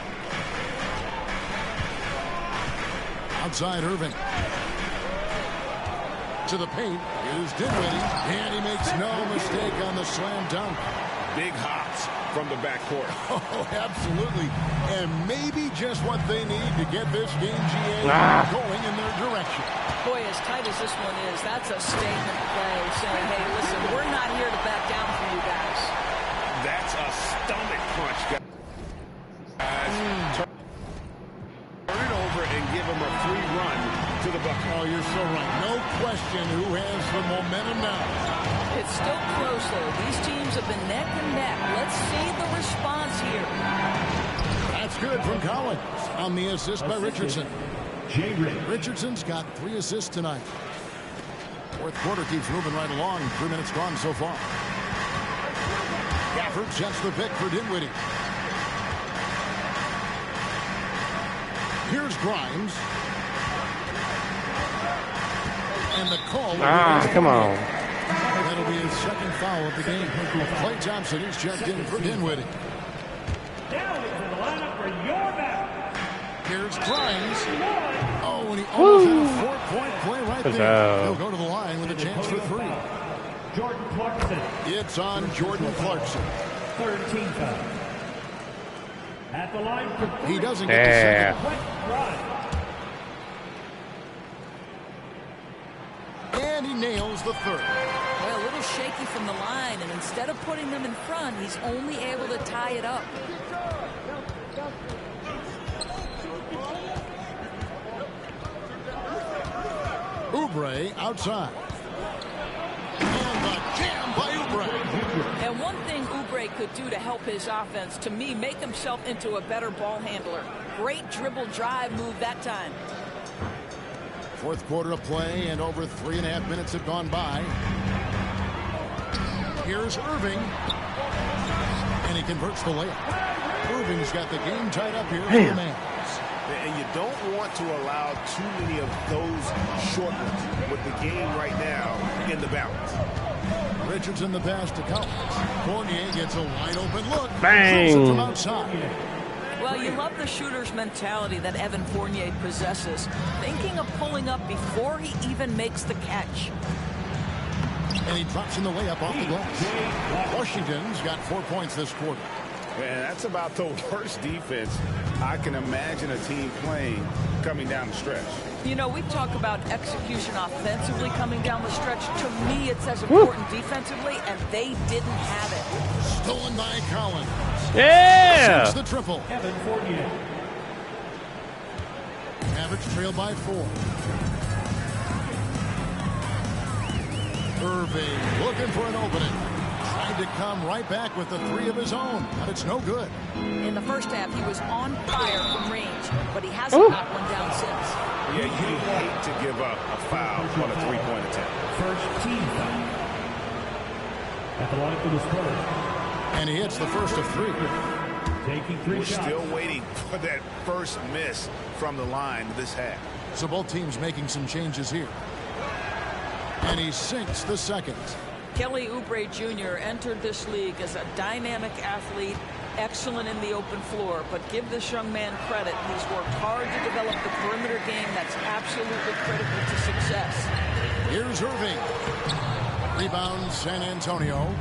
Outside Irving. To the paint is Dinwiddie. And he makes no mistake on the slam dunk. Big hops from the backcourt. Oh, absolutely. And maybe just what they need to get this game GA going in their direction. Boy, as tight as this one is, that's a statement play saying, hey, listen, we're not here to back down for you guys. That's a stomach punch, guys. Turn it over and give him a free run to the bucket. Oh, you're so right. No question who has the momentum now. It's still close, though. These teams have been neck and neck. Let's see the response here. That's good from Collins on the assist by Richardson. Richardson's got 3 assists tonight. Fourth quarter keeps moving right along. 3 minutes gone so far. Gafford sets the pick for Dinwiddie. Here's Grimes. And the call. Come on. That'll be his second foul of the game. Klay Thompson is checked in for Dinwiddie. Now into the lineup for your battle. Here's Grimes. Oh, and he almost had a 4-point play right there. He'll go to the line with a chance for 3. Jordan Clarkson. It's on Jordan Clarkson. 13 foul. At the line for 3. He doesn't get the second. And he nails the third. Well, a little shaky from the line, and instead of putting them in front, he's only able to tie it up. Oubre outside. And the jam by Oubre. And one thing Oubre could do to help his offense, to me, make himself into a better ball handler. Great dribble drive move that time. Fourth quarter of play, and over 3.5 minutes have gone by. Here's Irving. And he converts the layup. Irving's got the game tied up here for the Mavs. And you don't want to allow too many of those short ones with the game right now in the balance. Richardson the pass to Collins. Fournier gets a wide open look. Bang! From outside. Well, you love the shooter's mentality that Evan Fournier possesses, thinking of pulling up before he even makes the catch. And he drops in the layup off the glass. Washington's got 4 points this quarter. Man, that's about the worst defense I can imagine a team playing coming down the stretch. You know, we talk about execution offensively coming down the stretch. To me, it's as important defensively, and they didn't have it. Stolen by Collins. Yeah! Since the triple. Evan Fournier. Mavericks trail by 4. Irving looking for an opening. Tried to come right back with the 3 of his own, but it's no good. In the first half, he was on fire from range, but he hasn't got one down since. Yeah, you hate to give up a foul on a 3-point attempt. First team foul. At the line for the Spurs. And he hits the first of 3. Taking 3 We're shots. still waiting for that first miss from the line this half. So both teams making some changes here. And he sinks the second. Kelly Oubre Jr. entered this league as a dynamic athlete, excellent in the open floor, but give this young man credit. He's worked hard to develop the perimeter game that's absolutely critical to success. Here's Irving. Rebound, San Antonio.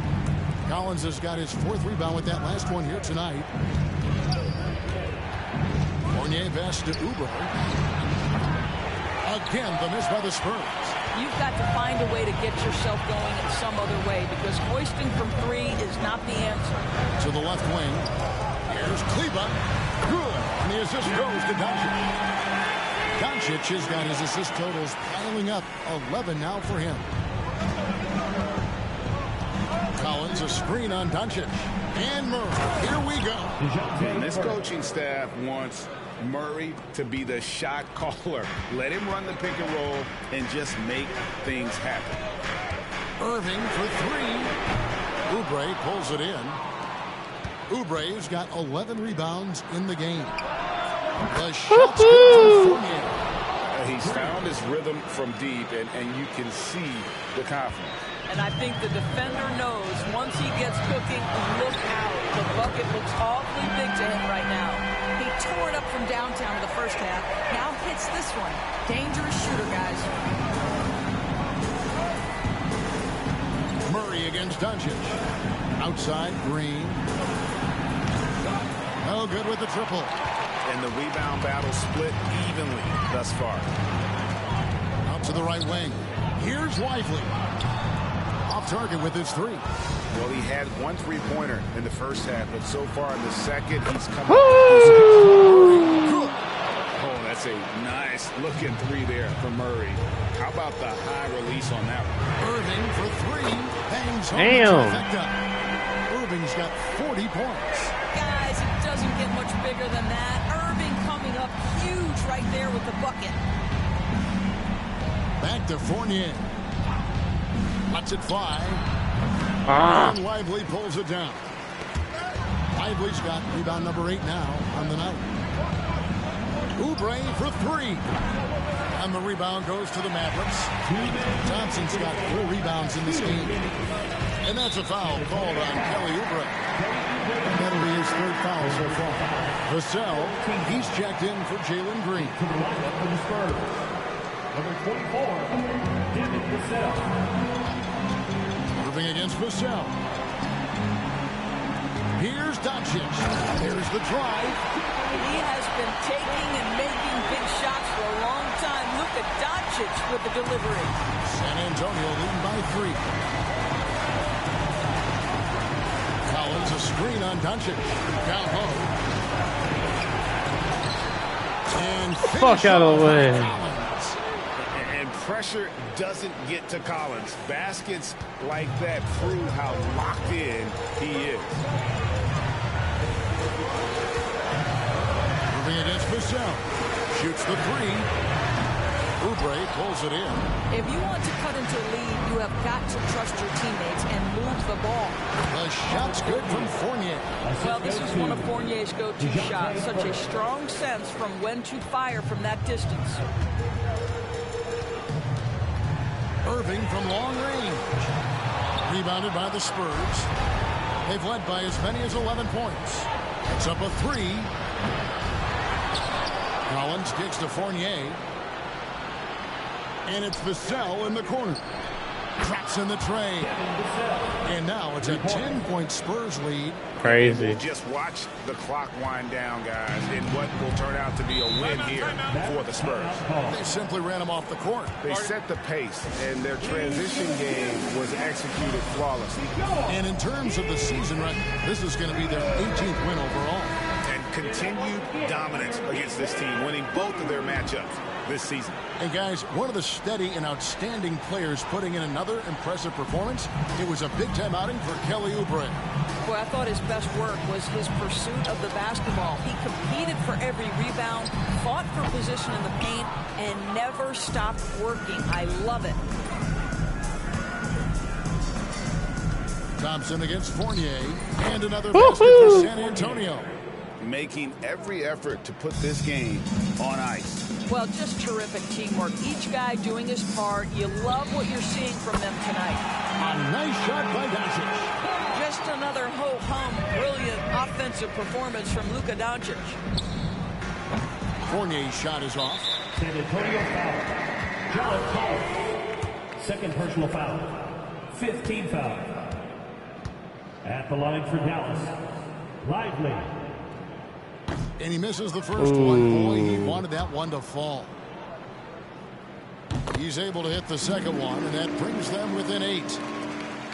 Collins has got his 4th rebound with that last one here tonight. Fournier pass to Oubre. Again, the miss by the Spurs. You've got to find a way to get yourself going in some other way, because hoisting from 3 is not the answer. To the left wing. Here's Kleba. Good. And the assist goes to Doncic. Doncic has got his assist totals piling up. 11 now for him. Collins, a screen on Doncic. And Murray. Here we go. And this coaching staff wants Murray to be the shot caller. Let him run the pick and roll and just make things happen. Irving for 3. Oubre pulls it in. Oubre's got 11 rebounds in the game. The shot's good from Fournier. He's found his rhythm from deep, and you can see the confidence. And I think the defender knows once he gets cooking, look out. The bucket looks awfully big to him right now. He tore it up from downtown in the first half. Now hits this one. Dangerous shooter, guys. Murray against Doncic. Outside, Green. No good with the triple. And the rebound battle split evenly thus far. Out to the right wing. Here's Lively. Off target with his 3. Well, he had 1 3-pointer in the first half, but so far in the second, he's come up. Oh, that's a nice looking 3 there for Murray. How about the high release on that one? Irving for 3. Bangs home. Damn. Irving's got 40 points. Guys, it doesn't get much bigger than that. Irving coming up huge right there with the bucket. Back to Fournier. Lets it fly. And Lively pulls it down. Lively's got rebound number 8 now on the night. Oubre for 3. And the rebound goes to the Mavericks. Thompson's got 4 rebounds in this game. And that's a foul called on Kelly Oubre. That'll be his 3rd foul so far. Vassell, he's checked in for Jalen Green. Number 24, David Vassell. Moving against Vassell. Here's Doncic. There's the drive. He has been taking and making big shots for a long time. Look at Doncic with the delivery. San Antonio leading by 3. Collins, a screen on Doncic. Down low. And fuck out of the way. And pressure doesn't get to Collins. Baskets like that prove how locked in he is. Moving against Vassell. Shoots the 3. Oubre pulls it in. If you want to cut into a lead, you have got to trust your teammates and move the ball. The shot's good from Fournier. Well, this is one of Fournier's go-to shots. Such a strong sense from when to fire from that distance. Irving from long range. Rebounded by the Spurs. They've led by as many as 11 points. It's up a 3. Collins kicks to Fournier. And it's Vassell in the corner. Traps in the tray. And now it's a 10-point Spurs lead. Crazy. We'll just watch the clock wind down, guys, in what will turn out to be a win here for the Spurs. They simply ran them off the court. They set the pace, and their transition game was executed flawlessly. And in terms of the season record, this is going to be their 18th win overall. And continued dominance against this team, winning both of their matchups this season. And guys, one of the steady and outstanding players putting in another impressive performance. It was a big-time outing for Kelly Oubre. Boy, I thought his best work was his pursuit of the basketball. He competed for every rebound, fought for position in the paint, and never stopped working. I love it. Thompson against Fournier. And another basket for San Antonio. making every effort to put this game on ice. Well, just terrific teamwork. Each guy doing his part. You love what you're seeing from them tonight. A nice shot by Doncic. Just another ho-hum, brilliant offensive performance from Luka Doncic. Fournier's shot is off. San Antonio foul. John Collins. Second personal foul. 15 foul. At the line for Dallas. Lively. And he misses the first one. Boy, he wanted that one to fall. He's able to hit the second one, and that brings them within 8.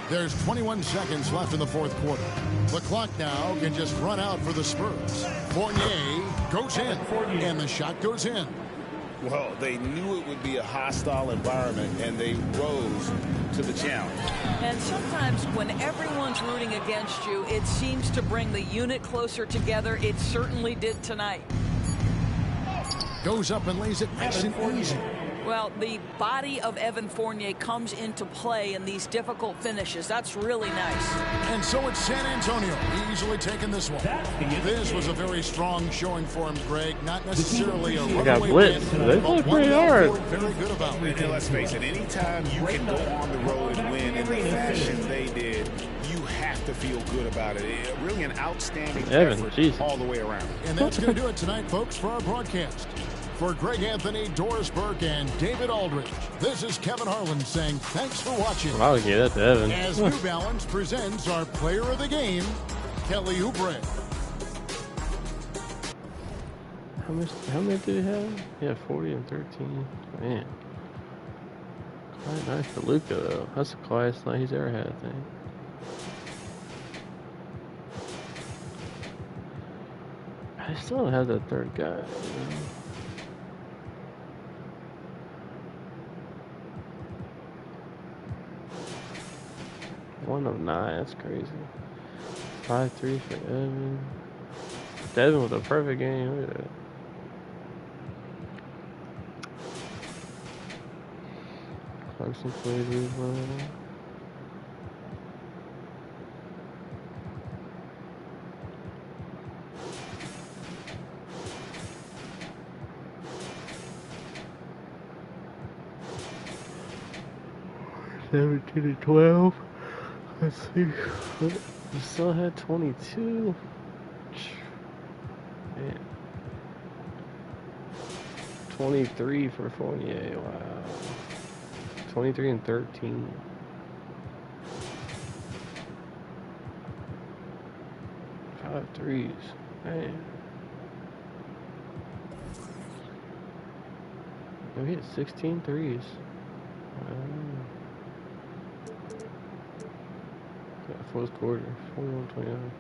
There's 21 seconds left in the fourth quarter. The clock now can just run out for the Spurs. Fournier goes in, and the shot goes in. Well, they knew it would be a hostile environment, and they rose to the challenge. And sometimes when everyone's rooting against you, it seems to bring the unit closer together. It certainly did tonight. Goes up and lays it nice and easy. Well, the body of Evan Fournier comes into play in these difficult finishes. That's really nice. And so it's San Antonio easily taking this one. This was a very strong showing for him, Greg. Not necessarily a runaway win, They played pretty hard. Very good about it. And let's face it, anytime you can go on the road and win in the fashion they did, you have to feel good about it. Really an outstanding effort all the way around. And that's going to do it tonight, folks, for our broadcast. For Greg Anthony, Doris Burke, and David Aldridge, this is Kevin Harlan saying thanks for watching. I'll give that to Evan. As New Balance presents our player of the game, Kelly Oubre. How many did he have? Yeah, 40 and 13. Man. Quite nice for Luka, though. That's the quietest night he's ever had, I think. I still don't have that third guy. You know? 1 of 9, that's crazy. 5-3 for Evan. Devin with a perfect game. Look at that. Clarkson played really well. $17 to $12. Let's see. We still had 22. Man. 23 for Fournier. Wow. 23 and 13. Five threes. Man. We hit 16 threes. Fourth quarter, 41-29.